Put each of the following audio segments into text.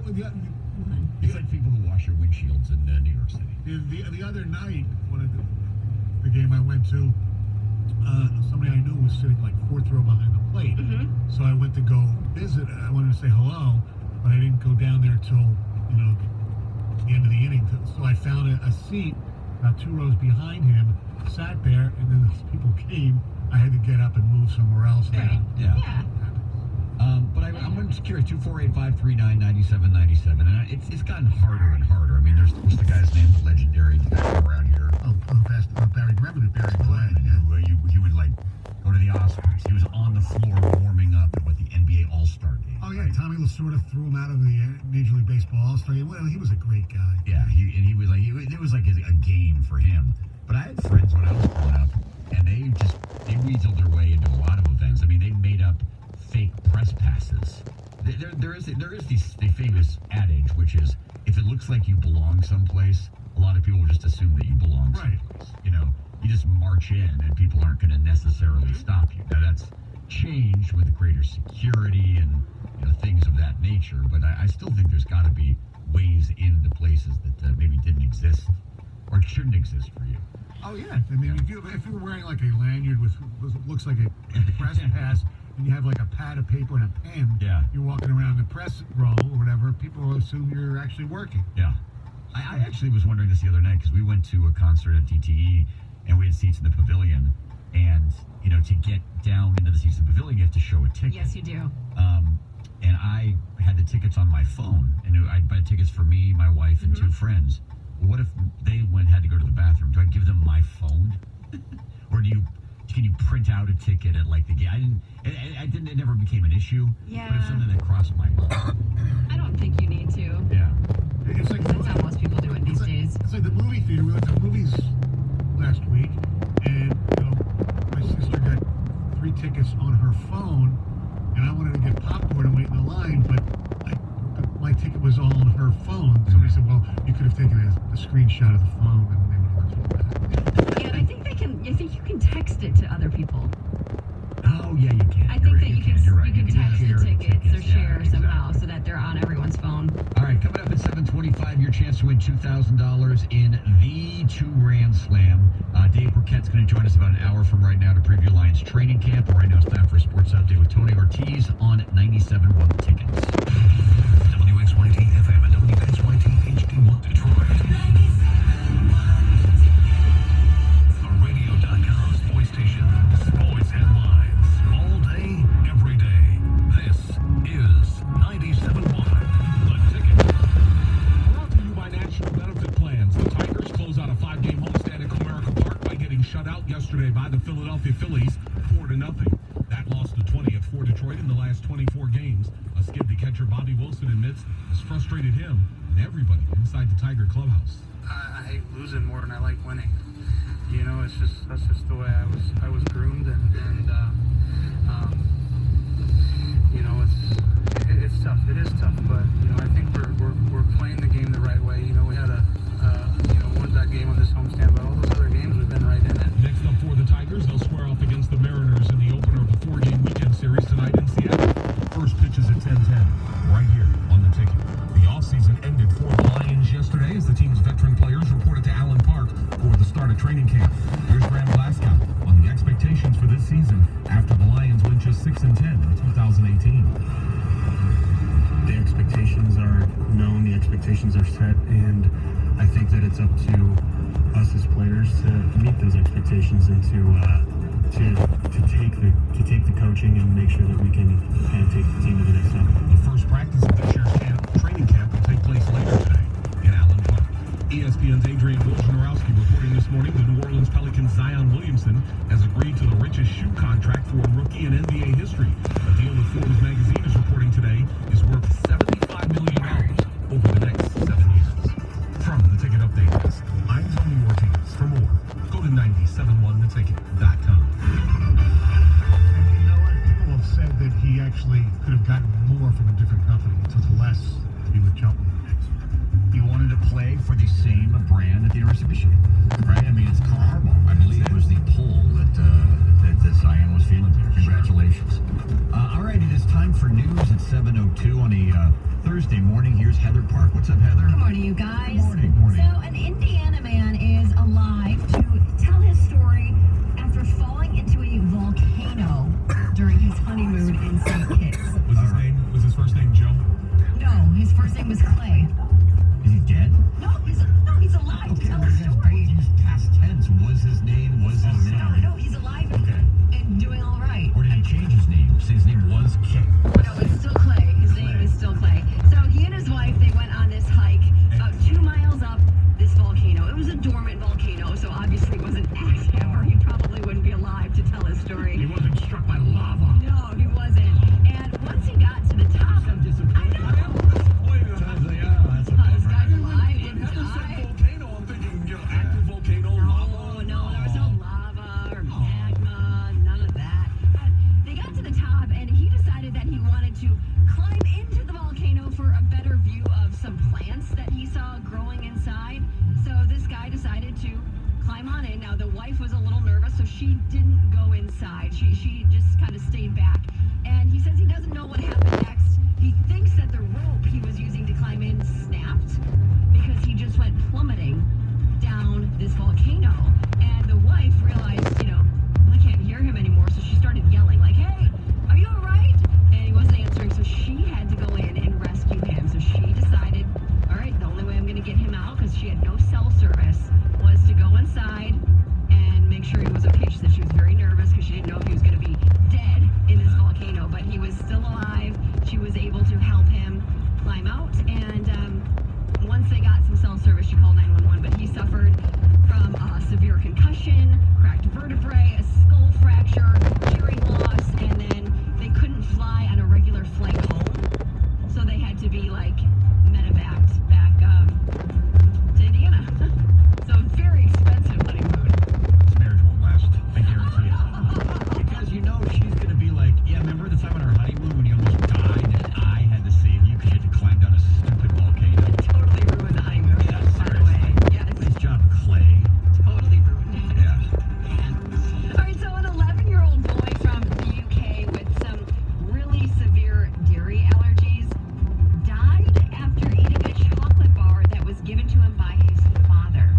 It's like people who wash your windshields in New York City. The other night, when the game I went to, somebody I knew was sitting like fourth row behind the plate. Mm-hmm. So I went to go visit. I wanted to say hello, but I didn't go down there till the end of the inning. So I found a seat about 2 rows behind him, sat there, and then as people came, I had to get up and move somewhere else. Yeah. But I'm just curious, 248-539-9797, and it's gotten harder and harder. I mean, there's the guy's name, the legendary guy around here. Barry Bremen, who passed away. He would like go to the Oscars. He was on the floor warming up at the NBA All-Star game. Oh yeah, right? Tommy Lasorda threw him out of the Major League Baseball All-Star game. Well, he was a great guy. Yeah, he was like it was like a game for him. But I had friends when I was growing up, and they weaseled their way into a lot of events. I mean, they made up fake press passes. There is the famous adage, which is if it looks like you belong someplace, a lot of people will just assume that you belong someplace. You just march in, and people aren't going to necessarily stop you. Now that's changed with greater security and things of that nature. But I still think there's got to be ways into places that maybe didn't exist or shouldn't exist for you. Oh yeah, I mean, if you're wearing like a lanyard with looks like a press pass, and you have like a pad of paper and a pen, you're walking around the press row or whatever, people will assume you're actually working. Yeah. I actually was wondering this the other night because we went to a concert at DTE and we had seats in the pavilion, and to get down into the seats in the pavilion, you have to show a ticket. Yes, you do. And I had the tickets on my phone, and I'd buy tickets for me, my wife, and 2 friends. Well, what if they had to go to the bathroom? Do I give them my phone, or can you print out a ticket at like the game? It never became an issue. Yeah. But it's something that crossed my mind. I don't think you need to. Yeah. It's like That's how most people do it these days. It's like the movie theater. We went to movies last week, and my sister got 3 tickets on her phone, and I wanted to get popcorn and wait in the line, but my ticket was all on her phone. Somebody said, "Well, you could have taken a screenshot of the phone, and they would have let you back." Yeah, I think you can text it to other people. Oh yeah, you can. I think that you can text the tickets or share somehow exactly. so that they're on everyone's phone. All right, coming up at 7:25, your chance to win $2,000 in the 2 Grand Slam. Dave Burkett's going to join us about an hour from right now to preview Lions training camp. Right now it's time for a sports update with Tony Ortiz on 97.1 The Ticket. WXYT FM and WXYT HD1 Detroit. The radio.com voice station. Sports headlines all day, every day. This is 97.1 The Ticket. Brought to you by National Benefit Plans. The Tigers close out a 5-game homestand at Comerica Park by getting shut out yesterday by the Philadelphia Phillies 4-0. That lost the 20th for Detroit in the last 24 games. A skip to catcher Bobby Wilson admits has frustrated him and everybody inside the Tiger clubhouse. I hate losing more than I like winning. That's just the way I was groomed, and it's tough. It is tough, but I think we're playing the game the right way. We had won that game on this homestand, but all those other games we've been right in it. Next up for the Tigers, they'll square off against the Mariners in the opener of a 4-game weekend series tonight in Seattle. First pitch is at 10:10, right here on The Ticket. The offseason ended for the Lions yesterday as the team's veteran players reported to Allen Park for the start of training camp. Here's Graham Glasgow on the expectations for this season after the Lions went just 6-10 in 2018. The expectations are known, the expectations are set, and I think that it's up to us as players to meet those expectations and to take the coaching and make sure that we can kind of take the team to the next level. The first practice of this year's training camp will take place later today in Allen Park. ESPN's Adrian Wojnarowski reporting this morning the New Orleans Pelicans' Zion Williamson has agreed to the richest shoe contract for a rookie in NBA history. A deal that Forbes magazine is reporting today is worth $75 million over the next 7 years. From the Ticket Update Desk, I'm Tony Ortiz. For more, go to 971theticket.com. People have said that he actually could have gotten more from a different company. He took less to be with Cheltenham. He wanted to play for the same brand at the University of Michigan, right? I mean, it's Carl Harbaugh, I believe, was the pull that Zion was feeling there. Congratulations. 7:02 on a Thursday morning. Here's Heather Park. What's up, Heather? Good morning, you guys. Good morning. So, an Indiana man is alive to tell his story after falling into a volcano during his honeymoon in St. Kitts. Was his first name Joe? No, his first name was Clay. Is he dead? No, he's alive to tell but his you guys story. both used past tense. Was his name? Was his name? No, he's alive Okay. and doing all right. Or did he change his name? Say his name was Kay. No, it's still Clay. His name is still Clay. So he and his wife, they went on this hike about 2 miles up this volcano. It was a dormant volcano, so obviously it wasn't active, or he probably wouldn't be alive to tell his story. He wasn't struck by lava. No, he wasn't. And once he got to the top, I know. This guy's alive, didn't die. Volcano. I'm thinking, active volcano, lava. No, there was no lava or magma, none of that. But they got to the top, and he decided that he wanted to climb into the volcano for a better view of some plants that he saw growing inside. So this guy decided to climb on in. Now, the wife was a little nervous, so she didn't go inside. She just kind of stayed back. And he says he doesn't know what happened next. He thinks that the rope he was using to climb in snapped because he just went plummeting down this volcano. And the wife realized, I can't hear him anymore, so she started yelling, like, hey, are you all right? And he wasn't answering, so she had to go in and rescue him. So she decided, all right, the only way I'm going to get him out, because she had no cell service, was to go inside and make sure he was okay. She said she was very nervous because she didn't know if he was going to be dead in this volcano, but he was still alive. She was able to help him climb out, and once they got some cell service, she called 911, but he suffered from severe concussion, cracked vertebrae, a skull fracture, hearing loss, and then they couldn't fly on a regular flight home, so they had to be medevaced back to Indiana. So very expensive honeymoon. This marriage won't last. I guarantee it. Because she's going to be like, yeah, remember the time on our honeymoon when you almost died and I had to save you because you had to climb down a stupid volcano? Totally ruined the honeymoon, Yeah, by the way. seriously. Yes, Nice job, Clay. totally ruined it. Yeah. All right, so an 11-year-old boy from the UK with some really severe dairy allergies died after eating a chocolate bar that was given to him by his father.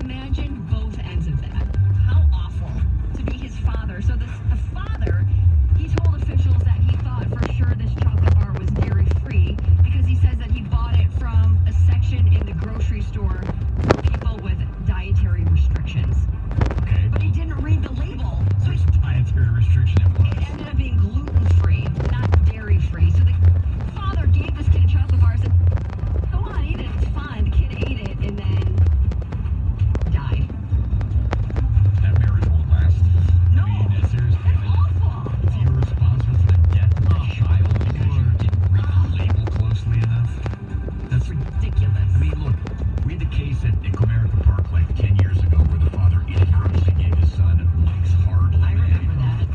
Imagine both ends of that. How awful to be his father. So the father, he told officials that he thought for sure this chocolate bar was dairy-free because he says that he bought it from a section in the grocery store for people with dietary restrictions. Okay. But he didn't read the label, so Which dietary restriction it was. it ended up being gluten-free, not dairy-free. So the father gave this kid a chocolate bar and said, go on, eat it, it's fine. The kid ate it and then died. That marriage won't last. No, I mean, seriously. that's awful. If you're responsible for the death of a child because you didn't read the label closely enough, that's Ridiculous. I mean, look, we had the case at Comerica Park 10 years ago where the father inadvertently gave his son Mike's Hard I Lemonade. remember that.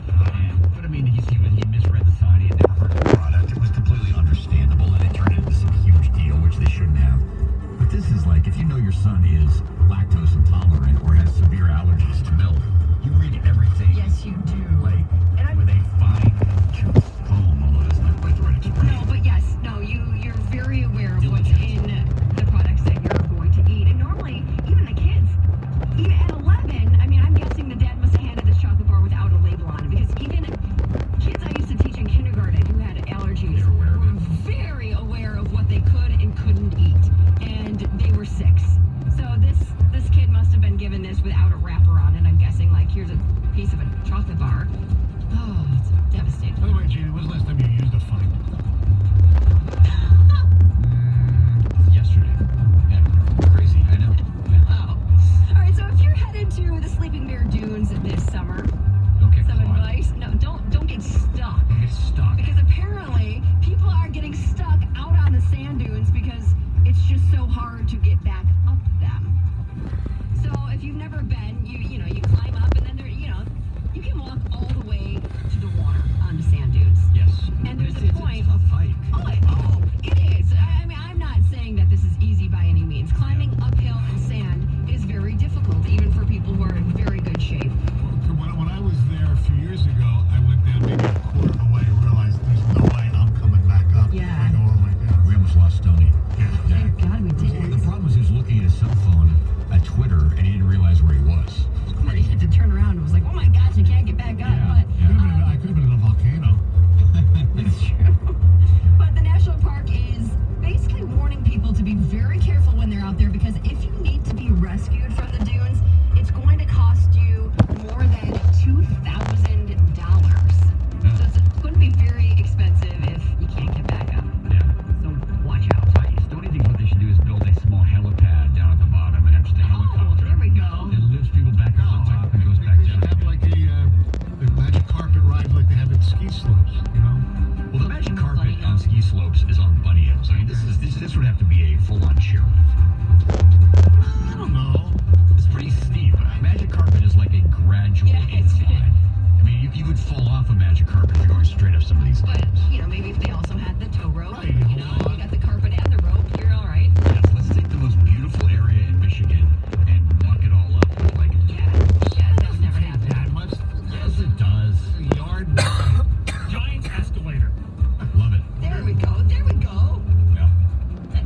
But I mean, he misread the sign. He had never heard of the product. It was completely understandable, and it turned into some huge deal, which they shouldn't have. But this is if you know your son is lactose intolerant or has severe allergies to milk, you read everything. Yes, you do. And I'm- with a fine-tooth comb, although that's not quite the right expression. No, but yes, you're very aware of what's in the products that you're going to eat. And normally, even the kids, even at 11, I'm guessing the dad must have handed this chocolate bar without a label on it, because even kids I used to teach in kindergarten who had allergies They're aware of were it. very aware of what they could and couldn't eat, and they were 6. So this kid must have been given this without a wrapper on it. I'm guessing here's a piece of a chocolate bar. Oh, it's devastating. By the way, Gina, when's the last time you used a phone? Yesterday. Yeah, crazy, I know. Oh. All right, so if you're headed to the Sleeping Bear Dunes this summer, Don't get some caught. advice. No, don't get stuck. Don't get stuck. Because apparently people are getting stuck out on the sand dunes because it's just so hard to get back up them. So if you've never been, you climb up and then you can walk all the way to the water on the sand dunes. Yes. And there's It's a point. a tough hike. It is. I'm not saying that this is easy by any means. Climbing uphill in sand is very difficult, even for people who are in very good shape. When I was there a few years ago, I went down maybe a quarter of the way and realized there's no way I'm coming this would have to be a full-on chairlift. I don't know. It's pretty steep. Magic carpet is like a gradual incline. I mean, you would fall off a magic carpet if you're going straight up some of these But, steps. maybe if they also had the tow rope, Right, you got the carpet and the rope, you're all right. Yes, let's take the most beautiful area in Michigan and muck it all up with like Yeah, that would never happen. That much. yes, it does. A yard wide. Giant escalator. Love it. There we go. Yeah.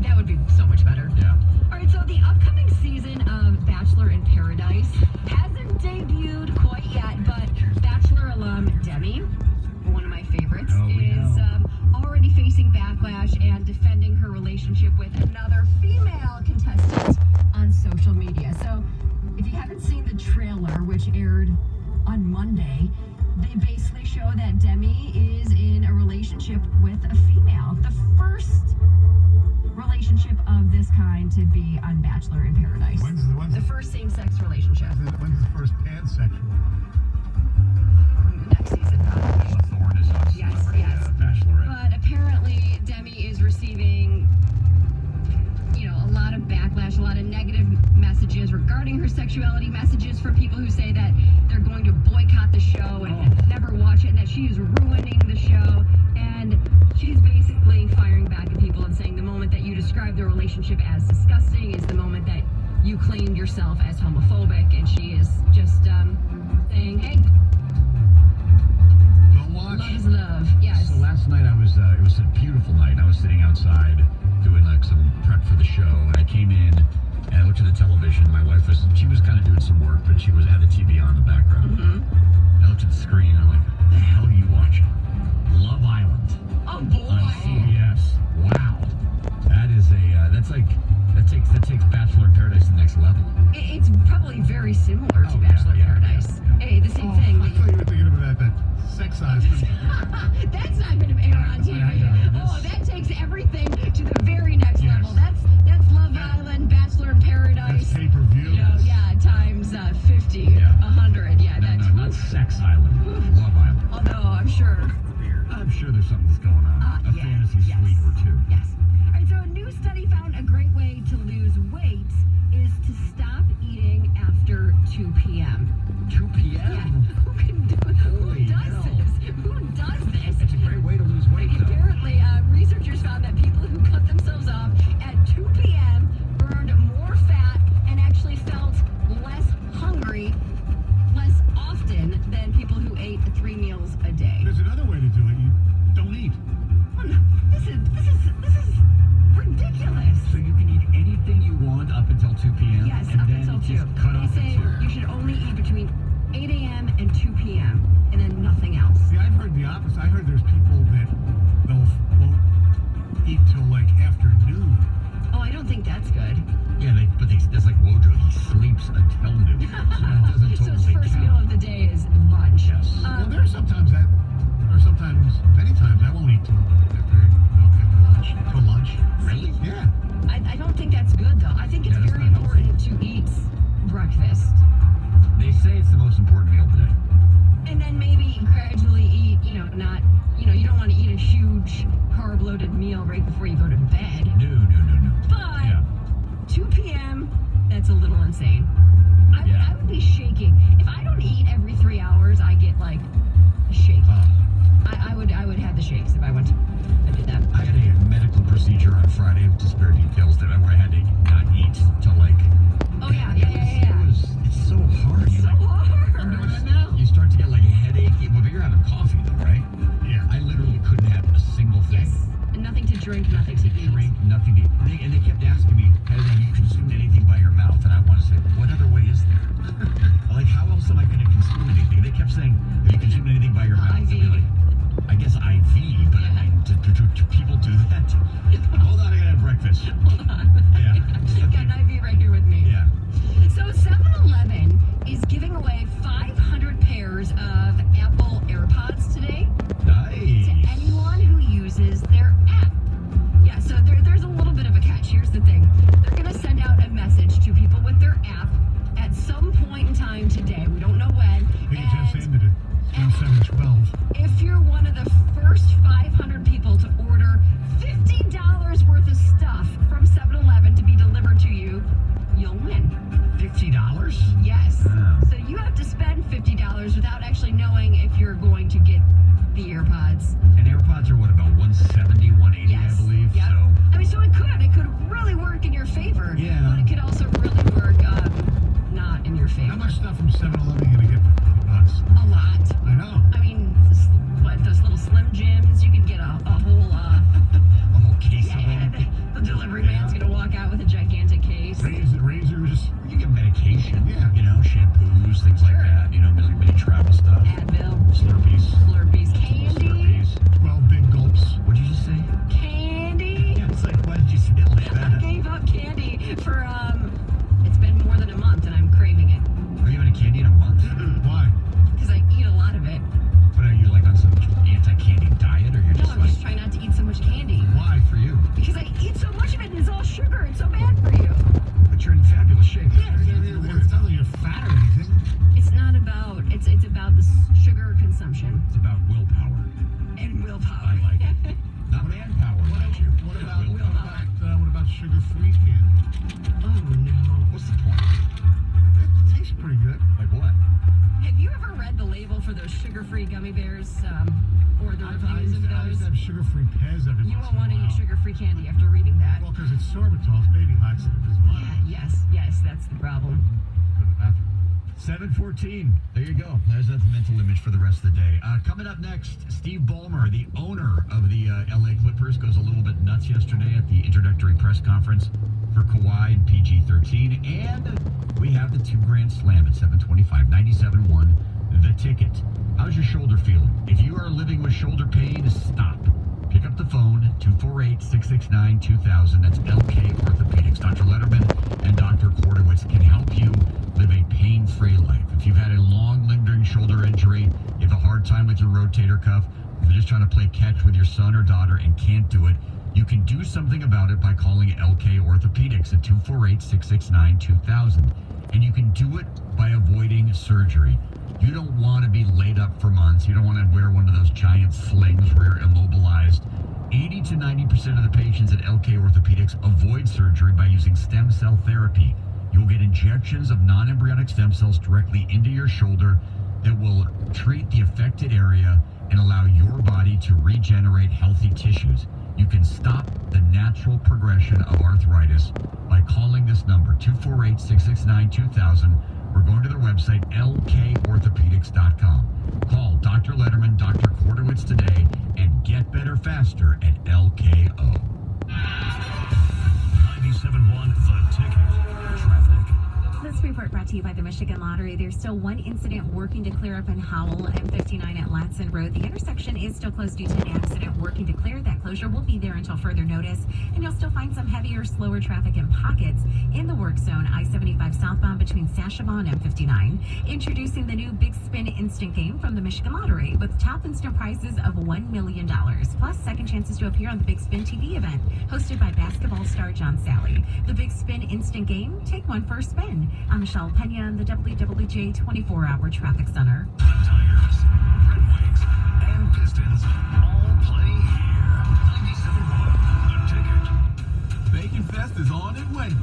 That would be so much better. Yeah. All right, so the upcoming season of Bachelor in Paradise hasn't debuted quite yet, but Bachelor alum Demi, one of my favorites, Oh, we is already facing backlash and defending her relationship with another female contestant on social media. So if you haven't seen the trailer, which aired on Monday, they basically show that Demi is in a relationship with a female. The first relationship of this kind to be on Bachelor in Paradise. When's The first same-sex relationship. the first pansexual? Next season, probably. Bella Thorne is on Yes, Celebrity yes. Bachelorette. But apparently, Demi is receiving, a lot of backlash, a lot of negative messages regarding her sexuality, messages from people who say that they're going to boycott the show and never watch it, and that she is ruining the show. And she's basically firing back at people and saying the moment that you describe the relationship as disgusting is the moment that you claimed yourself as homophobic, and she is just saying, hey, Don't watch. love is love. Yes. So last night it was a beautiful night. I was sitting outside doing like some prep for the show, and I came in and I looked at the television. My wife she was kind of doing some work, but she had the TV on in the background. Mm-hmm. I looked at the screen and I'm like, what the hell are you watching? Love Island Oh boy. on CBS. Wow, that is that takes Bachelor in Paradise to the next level. It's probably very similar to Oh, yeah, Bachelor in yeah, Paradise. yeah. Hey, the same thing. I thought you were thinking about that sex island. That's not going to air on TV. Yeah, Oh, that takes everything to the very next Yes. level. That's Love Island, Bachelor in Paradise. That's pay-per-view. Yeah, times 50, Yeah. 100. Yeah, No, that's. not Sex Island. Love Island. Although I'm sure. I'm sure there's something that's going on. A Yeah, fantasy yes. suite or two. Yes. All right, so a new study found a great way to lose weight is to stop eating after 2 p.m. 2 p.m. Yeah, who can do it? Who Holy does hell. this? Who does this? It's a great way to lose weight, though. Apparently, researchers found that people who cut themselves off at 2 p.m. burned more fat and actually felt less hungry less often than people who ate 3 meals a day. There's another way to do it. You don't eat. Oh, no, this is ridiculous. So you can eat anything you want up until 2 p.m. Yes, and up then until 2. just cut They off say at 2. you should only eat between 8 a.m. and 2 p.m. and then nothing else. See, I've heard the opposite. I heard there's people that won't eat till like afternoon. Oh, I don't think that's good. Yeah, that's like Wojo. He sleeps until noon. So that doesn't So his totally first count. meal of the day is lunch. Yes. Well, there are sometimes many times I won't eat till lunch. Really? Yeah. I don't think that's good, though. I think it's Yeah, that's very not healthy. important to eat breakfast. They say it's the most important meal of the day. And then maybe gradually eat, you don't want to eat a huge carb-loaded meal right before you go to bed. No. But Yeah. 2 p.m., that's a little insane. Yeah. I would be shaking. If I don't eat every 3 hours, I get like shaky. I would have the shakes if I did that. I had a medical procedure on Friday, to spare details, where I had to not eat till like. Oh, yeah. It's so hard. So hard. I'm doing that now. You start to get like a headache. Well, but you're having coffee though, right? Yeah. I literally couldn't have a single thing. Yes. And nothing to drink, nothing to eat. Drink, nothing to eat. And they kept asking me, have you consumed anything by your mouth? And I want to say, what other way is there? Like, how else am I going to consume anything? They kept saying, have you consumed anything by your mouth? IV. And we're like, I guess IV, but I mean, do people do that? Hold on, I gotta have breakfast. Hold on. Yeah. Got an IV right here with me. Yeah. So 7-Eleven is giving away 500 pairs of Apple AirPods today Nice. to anyone who uses their app. Yeah, so there's a little bit of a catch. Here's the thing. They're going to send out a message to people with their app at some point in time today. We don't know when. They just And ended it. Now 7:12. if you're one of the first 500 people to order $50 worth of stuff The delivery man's gonna walk out with a gigantic case. Razors. You get medication, Yeah. Shampoos, things like Sure. that, mini travel stuff. Advil, Slurpees. candy, Slurpees. 12 big gulps. What'd you just say? candy. Yeah, it's like, why did you say it like I that? gave up candy for it's been more than a month and I'm craving it Are you on a candy in a month? Why? because I eat a lot of it. But are you like on some anti-candy diet, or you're No, just I'm like, just trying not to eat so much candy why for you? because I eat so much of it and it's all sugar. It's so bad for you. But you're in fabulous shape. It's not like you're fat or anything. It's not about it's about the sugar consumption It's about willpower. and willpower. I like it. Not manpower, mind you. What but about willpower. what about sugar-free candy? Oh no. What's the point? It tastes pretty good. Like what? Have you ever read the label for those sugar-free gummy bears or the I reviews used of to those? have sugar-free Pez every You once won't in a want to while. eat sugar-free candy after reading that. Well, because it's sorbitol, it's baby laxative as well. Yeah, yes, that's the problem. Go to the bathroom. 7:14. There you go. There's that mental image for the rest of the day. Coming up next, Steve Ballmer, the owner of the LA Clippers, goes a little bit nuts yesterday at the introductory press conference for Kawhi and PG-13. And we have the two Grand Slam at 7:25, 97.1, The Ticket. How's your shoulder feeling? If you are living with shoulder pain, stop. Pick up the phone, 248-669-2000. That's LK Orthopedics. Dr. Letterman and Dr. Kordowitz can help you live a pain-free life. If you've had a long, lingering shoulder injury, you have a hard time with your rotator cuff, if you're just trying to play catch with your son or daughter and can't do it, you can do something about it by calling LK Orthopedics at 248-669-2000. And you can do it by avoiding surgery. You don't want to be laid up for months. You don't want to wear one of those giant slings where you're immobilized. 80 to 90% of the patients at LK Orthopedics avoid surgery by using stem cell therapy. You'll get injections of non-embryonic stem cells directly into your shoulder that will treat the affected area and allow your body to regenerate healthy tissues. You can stop the natural progression of arthritis by calling this number, 248-669-2000, or going to their website, lkorthopedics.com. Call Dr. Letterman, Dr. Kordowitz today, and get better faster at LKO. 97.1 The Ticket. Traffic. This report brought to you by the Michigan Lottery. There's still one incident working to clear up in Howell and 59 at Latson Road. The intersection is still closed due to an accident working to clear. That closure will be there until further notice. And you'll still find some heavier, slower traffic in pockets in the work zone, I-75 southbound between Sashavon and 59. Introducing the new Big Spin Instant Game from the Michigan Lottery with top instant prizes of $1 million. Plus, second chances to appear on the Big Spin TV event hosted by basketball star John Sally. The Big Spin Instant Game, take one for a spin. I'm Michelle Pena in the WWJ 24-hour traffic center. Tigers, Red Wings, and Pistons all play here. 97.1 The Ticket. Bacon Fest is on at Wendy's.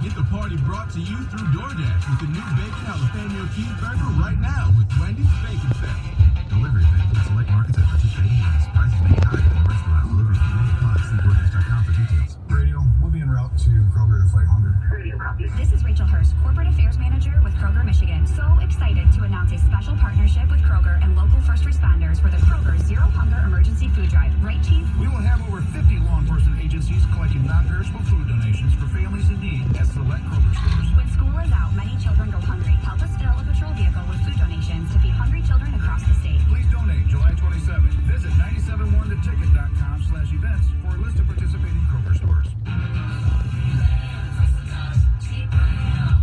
Get the party brought to you through DoorDash with the new Bacon Jalapeno Cheeseburger right now with Wendy's Bacon Fest. Delivery available at select markets at participating Wendy's. Prices may be higher than the restaurant. Delivery from any pod. See DoorDash.com for details. Radio, we'll be en route to Kroger to fight hunger. This is Rachel Hurst, Corporate Affairs Manager with Kroger, Michigan. So excited to announce a special partnership with Kroger and local first responders for the Kroger Zero Hunger Emergency Food Drive. Right, Chief? We will have over 50 law enforcement agencies collecting non-perishable food donations for families in need at select Kroger stores. When school is out, many children go hungry. Help us fill a patrol vehicle with food donations to feed hungry children across the state. Please donate July 27th. Visit 971theticket.com/events for a list of participating Kroger stores.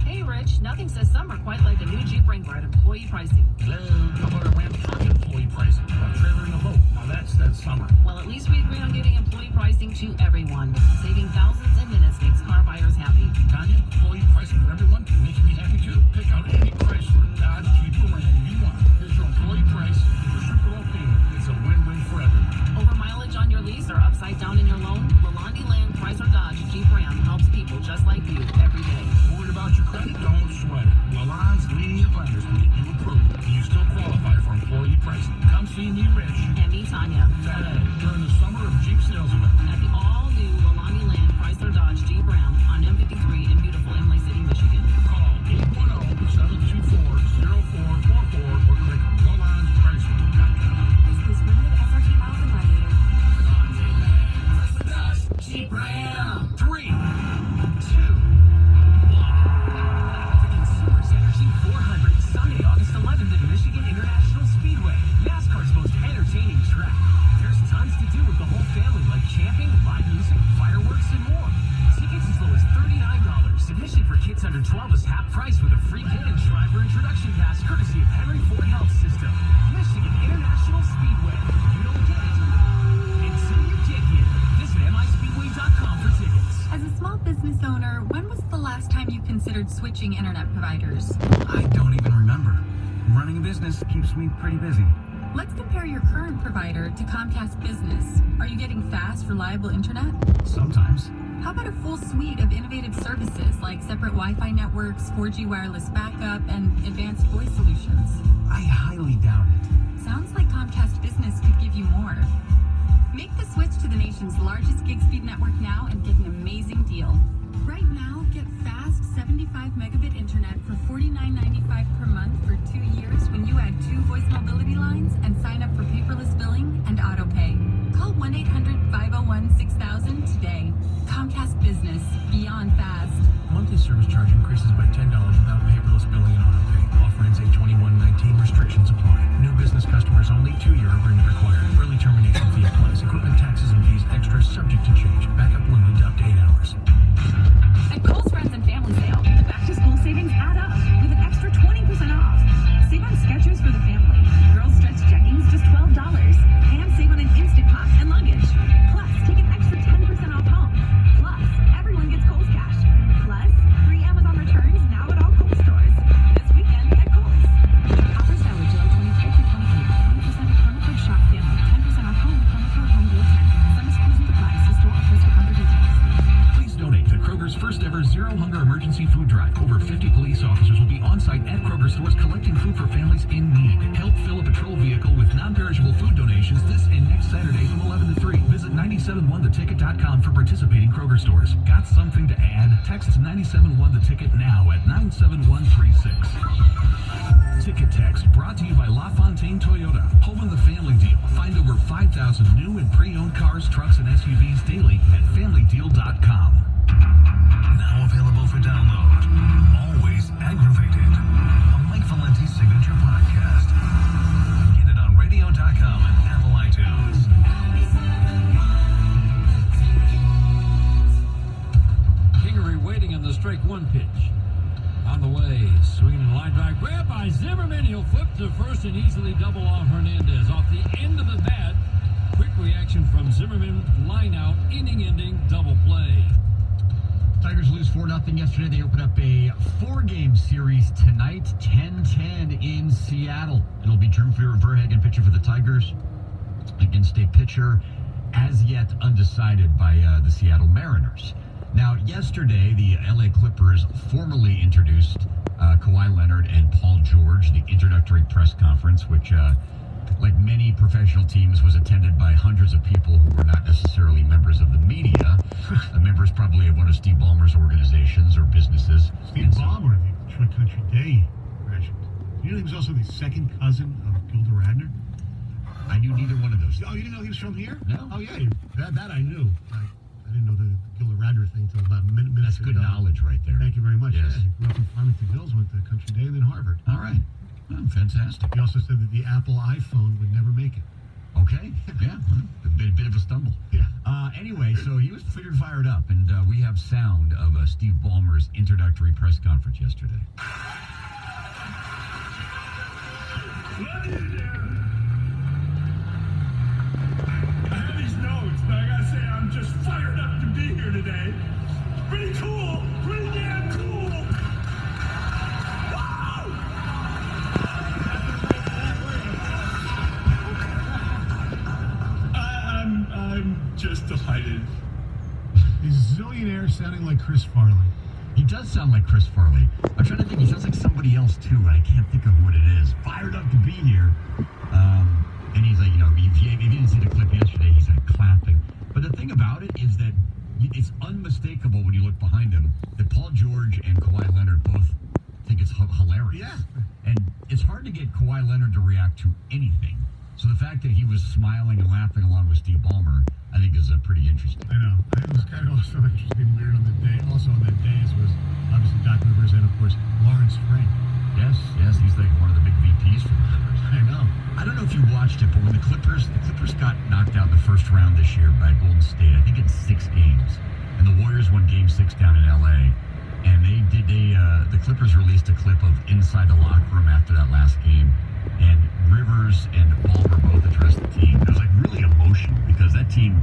Hey, Rich, nothing says summer quite like a new Jeep Wrangler at employee pricing. Hello, how about a ramp truck employee pricing? A trailer and a boat. Now that's summer. Well, at least we agree on giving employee pricing to everyone. Saving thousands in minutes makes car buyers happy. Tanya, employee pricing for everyone, making me happy too. Pick out any Chrysler, Dodge, Jeep, or Ram you want. Here's your employee price for super low payment. It's a win-win for everyone. Over mileage on your lease or upside down in your loan? Lalonde Land Chrysler Dodge Jeep Ram helps people just like you every day. Worried about your credit? Don't sweat it. Lalonde's lenient lenders will get you approved, and you still qualify for employee pricing. Come see me, Rich. And me, Tanya. Today, during the Summer of Jeep sales event. At the all-new Lalonde Land Chrysler Dodge Jeep Ram on M53 in beautiful Imlay City, Michigan. Call 810-724-0444 or click LalandeChrysler.com. This is limited SRT miles and mileage. Jeep Ram. business owner, when was the last time you considered switching internet providers? I don't even remember. Running a business keeps me pretty busy. Let's compare your current provider to Comcast Business. Are you getting fast, reliable internet? Sometimes. How about a full suite of innovative services like separate Wi-Fi networks, 4G wireless backup, and advanced voice solutions? I highly doubt it. Sounds like Comcast Business could give you more. Make the switch to the nation's largest gig speed network now and get an amazing deal. Right now, get fast 75 megabit internet for $49.95 per month for 2 years when you add 2 voice mobility lines and sign up for paperless billing and auto pay. Call 1-800-501-6000 today. Comcast Business, beyond fast. Monthly service charge increases by $10 without paperless billing and auto pay. Offer ends 8/21/19. Restrictions apply. New business customers only. 2-year agreement required. Early termination fee applies. Equipment taxes and fees extra, subject to change. Backup limited to up to 8 hours. At Kohl's Friends and Family Sale, the back-to-school savings add up with an extra 20% off. Save on Skechers for the family. Girls stretch jeggings, just $12. And save on an Instant Pot and luggage. Plus, take an extra 10% off home. Plus, everyone gets Kohl's Cash. Plus, free Amazon returns now at all Kohl's stores. This weekend at Kohl's. Offers valid July 24th through 28th. 20% with promo code SHOPFAMILY. 10% off home with promo code HOMEDEAL10. Some exclusions apply. See store offers for other details. Please donate to Kroger's first ever Zero Hunger Emergency Food Drive. Over 50 police officers will be on site at Kroger stores collecting food for families in need. Help fill a patrol vehicle with non-perishable food donations this and next Saturday from 11 to 3. Visit 971theticket.com for participating Kroger stores. Got something to add? Text 971-THE-TICKET now at 97136. Ticket Text brought to you by LaFontaine Toyota. Home of the Family Deal. Find over 5,000 new and pre-owned cars, trucks, and SUVs daily at FamilyDeal.com. Now available for download. Always Aggravated. A Mike Valenti signature podcast. Get it on radio.com and Apple iTunes. Kingery waiting in the strike one pitch. On the way, swinging a line drive, grab by Zimmerman. He'll flip to first and easily double off Hernandez. Off the end of the bat, quick reaction from Zimmerman, line out, inning-ending double play. Tigers lose 4-0 yesterday. They open up a 4-game series tonight, 10-10 in Seattle. It'll be Drew Verhagen pitching for the Tigers against a pitcher as yet undecided by the Seattle Mariners. Now, yesterday, the LA Clippers formally introduced Kawhi Leonard and Paul George, the introductory press conference, which, like many professional teams, was attended by hundreds of people who were not necessarily members of the media, members probably of one of Steve Ballmer's organizations or businesses. Steve Ballmer, the Detroit Country Day legend. You know he was also the second cousin of Gilda Radner? I knew neither one of those. Oh, you didn't know he was from here? No. Oh, yeah. That I knew. I didn't know the Gilda Radner thing until about minutes That's good knowledge right there. Thank you very much. Yes. Yeah, he grew up in Farmington Hills, went to Country Day, and then Harvard. All right. Oh, fantastic. He also said that the Apple iPhone would never make it. Okay. Yeah. A bit of a stumble. Yeah. Anyway, so he was fired up, and we have sound of Steve Ballmer's introductory press conference yesterday. I have these notes, but I gotta say, I'm just fired up to be here today. Pretty cool! Pretty damn cool! Wow! I'm just delighted. He's a zillionaire sounding like Chris Farley. He does sound like Chris Farley. I'm trying to think. He sounds like somebody else, too, and I can't think of what it is. Fired up to be here. And he's like, if you didn't see the clip yesterday, he's like clapping. But the thing about it is that it's unmistakable when you look behind him that Paul George and Kawhi Leonard both think it's hilarious. Yeah. And it's hard to get Kawhi Leonard to react to anything. So the fact that he was smiling and laughing along with Steve Ballmer, I think is pretty interesting. I know. It was kind of also interesting and weird on the day. Also on that day was obviously Doc Rivers and, of course, Lawrence Frank. Yes, he's like one of the big VPs for the Clippers. I know. I don't know if you watched it, but when the Clippers got knocked out in the first round this year by Golden State, I think in 6 games, and the Warriors won Game 6 down in LA, and the Clippers released a clip of inside the locker room after that last game, and Rivers and Ballmer both addressed the team. It was like really emotional because that team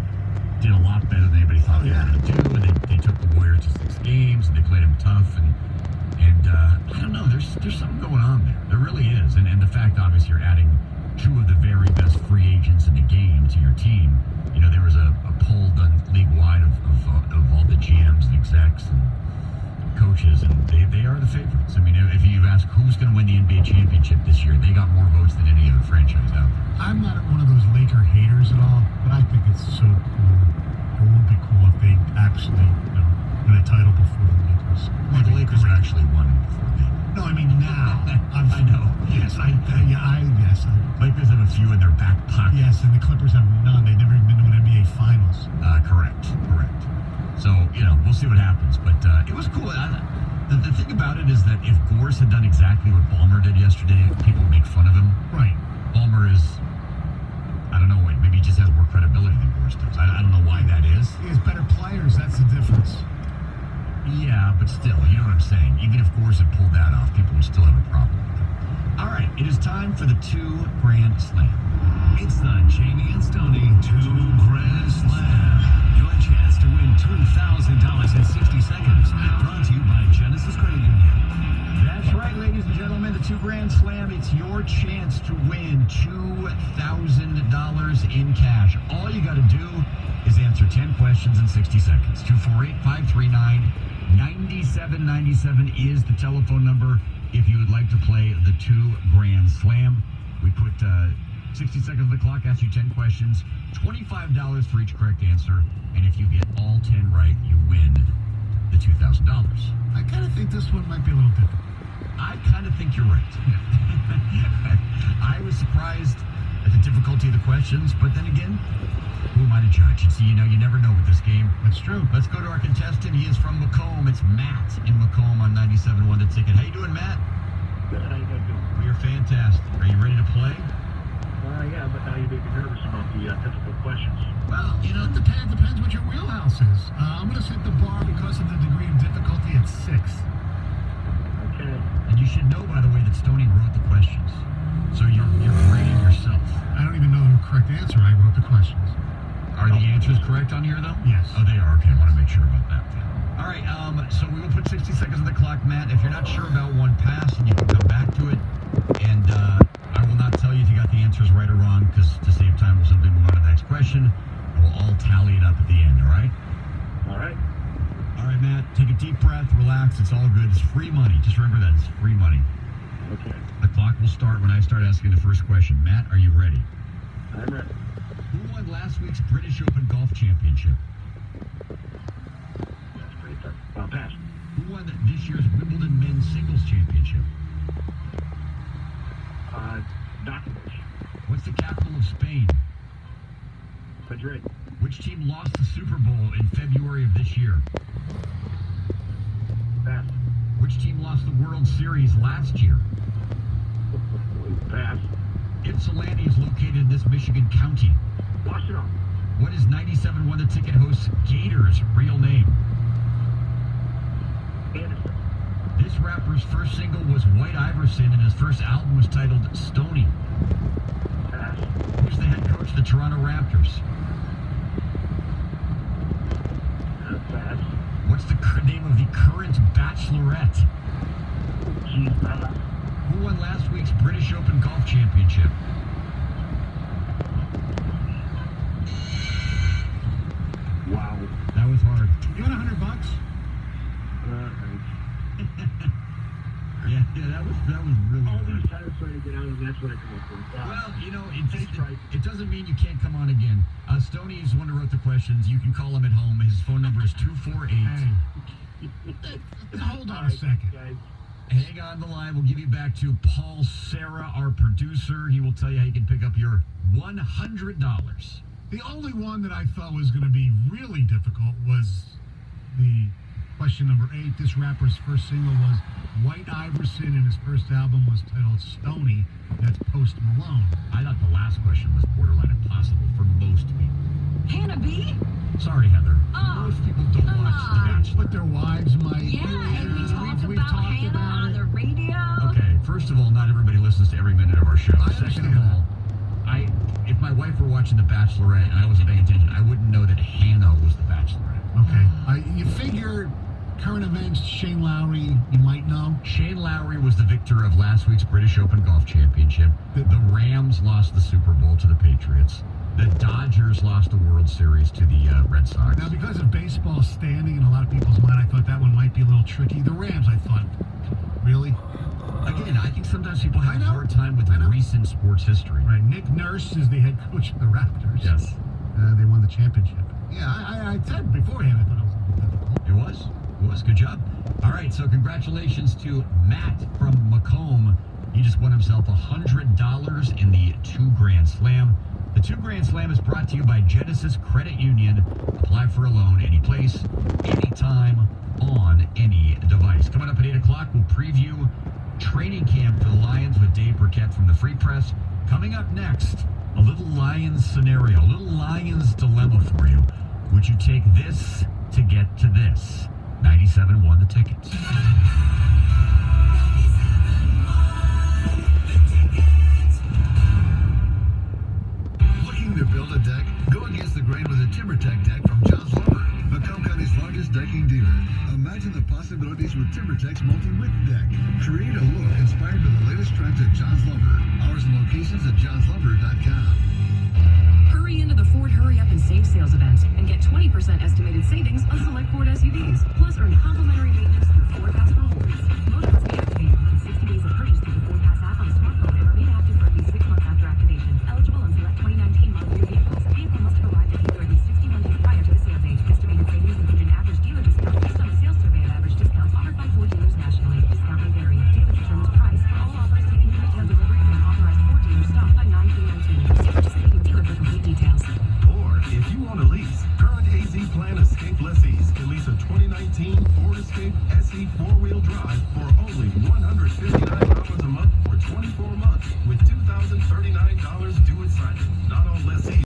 did a lot better than anybody thought they were going to do, and they took the Warriors to there's something going on there. There really is. And the fact, obviously, you're adding two of the very best free agents in the game to your team. You know, there was a poll done league-wide of all the GMs and execs and coaches, and they are the favorites. I mean, if you ask who's going to win the NBA championship this year, they got more votes than any other franchise out there. I'm not one of those Laker haters at all, but I think it's so cool. It would be cool if they actually, win a title before the Lakers. Well, the Lakers are actually won before them. No, I mean now. I know. Yes, yes. Lakers have a few in their back pocket. Yes, and the Clippers have none. They've never even been to an NBA Finals. Correct. So, we'll see what happens. But it was cool. The thing about it is that if Gores had done exactly what Ballmer did yesterday, people would make fun of him. Right. Ballmer is, I don't know, maybe he just has more credibility than Gores does. I don't know why that is. He has better players. That's the difference. Yeah, but still, you know what I'm saying? Even if Gores had pulled that off, people would still have a problem with it. All right, it is time for the 2 Grand Slam. It's the Jamie and Stoney 2 Grand Slam. Your chance to win $2,000 in 60 seconds. Brought to you by Genesis Credit Union. That's right, ladies and gentlemen, the 2 Grand Slam. It's your chance to win $2,000 in cash. All you got to do is answer 10 questions in 60 seconds. 248-539-9797 is the telephone number if you would like to play the 2 Grand Slam. We put 60 seconds on the clock, ask you 10 questions, $25 for each correct answer, and if you get all 10 right, you win the $2,000. I kind of think this one might be a little different. I kind of think you're right. I was surprised at the difficulty of the questions, but then again, who am I to judge? And see, you never know with this game. That's true. Let's go to our contestant. He is from Macomb. It's Matt in Macomb on 97.1 The Ticket. How you doing, Matt? Good. How you guys doing? We are fantastic. Are you ready to play? Yeah, but now you make me nervous about the difficult questions. Well, it depends what your wheelhouse is. I'm going to set the bar because of the degree of difficulty at 6. Okay. And you should know, by the way, that Stoney wrote the questions. So you're grading yourself. I don't even know the correct answer. I wrote the questions. Are the answers correct on here, though? Yes. Oh, they are. Okay, I want to make sure about that. All right, so we will put 60 seconds on the clock, Matt. If you're not sure about one pass, and you can come back to it. And I will not tell you if you got the answers right or wrong, because to save time, we'll simply move on to the next question. And we'll all tally it up at the end, all right? All right. All right, Matt, take a deep breath, relax. It's all good. It's free money. Just remember that. It's free money. Okay. The clock will start when I start asking the first question. Matt, are you ready? I'm ready. Who won last week's British Open Golf Championship? That's pretty tough. Pass. Who won this year's Wimbledon Men's Singles Championship? Djokovic. What's the capital of Spain? Madrid. Which team lost the Super Bowl in February of this year? Pass. Which team lost the World Series last year? Pass. Ypsilanti is located in this Michigan county. Washington. What is 97.1 The Ticket host Gator's real name? Anderson. This rapper's first single was White Iverson, and his first album was titled Stoney. Pass. Who's the head coach of the Toronto Raptors? Pass. What's the name of the current Bachelorette? Pass. Who won last week's British Open Golf Championship? Wow. That was hard. You want $100? Yeah, that was really all hard. these times trying to get out, and that's what I come up with. Well, it doesn't mean you can't come on again. Stoney is the one who wrote the questions. You can call him at home. His phone number is 248. Hold on a second. Guys. Hang on the line. We'll give you back to Paul Serra, our producer. He will tell you how you can pick up your $100. The only one that I thought was going to be really difficult was the question number 8. This rapper's first single was White Iverson, and his first album was titled Stoney. That's Post Malone. I thought the last question was borderline impossible for most people. Hannah B? Sorry, Heather. Oh, Most people don't watch The Bachelor. But their wives might. Yeah, and we talk we've about talked Hannah about on it. the radio. Okay, first of all, not everybody listens to every minute of our show. I Second understand of all, if my wife were watching The Bachelorette and I wasn't paying attention, I wouldn't know that Hannah was The Bachelorette. Okay. You figure current current events, Shane Lowry, you might know. Shane Lowry was the victor of last week's British Open Golf Championship. The Rams lost the Super Bowl to the Patriots. The Dodgers lost the World Series to the Red Sox. Now, because of baseball standing in a lot of people's mind, I thought that one might be a little tricky. The Rams, I thought, really? Again, I think sometimes people have a hard time with recent sports history. Right. Nick Nurse is the head coach of the Raptors. Yes. They won the championship. Yeah, I said beforehand I thought it was a little difficult. It was. Good job. All right, so congratulations to Matt from Macomb. He just won himself $100 in the 2 Grand Slam. The 2 Grand Slam is brought to you by Genesis Credit Union. Apply for a loan any place, anytime, on any device. Coming up at 8 o'clock, we'll preview training camp for the Lions with Dave Burkett from the Free Press. Coming up next, a little Lions scenario, a little Lions dilemma for you. Would you take this to get to this? 97 won the tickets. Looking to build a deck? Go against the grain with a TimberTech deck from John's Lumber, Macomb County's largest decking dealer. Imagine the possibilities with TimberTech's multi-width deck. Create a look inspired by the latest trends at John's Lumber. Hours and locations at johnslumber.com. Hurry into the Ford Hurry Up and Save sales event and get 20% estimated savings on select Ford SUVs. Plus, earn complimentary maintenance through Ford Pass rewards. Mode must be activated within 60 days of purchase through the Ford Pass app on the smartphone and remain active for at least 6 months after activation. Eligible on select 2019 model year vehicles. Vehicle must have arrived at dealer at least 61 days prior to the sales date. Estimated savings include an average dealer discount based on a sales survey of average discounts offered by Ford dealers nationally. Discount may vary. Dealer determines price. For all offers, take new retail delivery from an authorized Ford dealer stock by 9/3/19. See participating dealer for complete details. Or if you want to lease, current AZ Plan Escape lessees can lease a 2019 Ford Escape SE 4-wheel drive for only $159 a month for 24 months with $2,039 due at signing.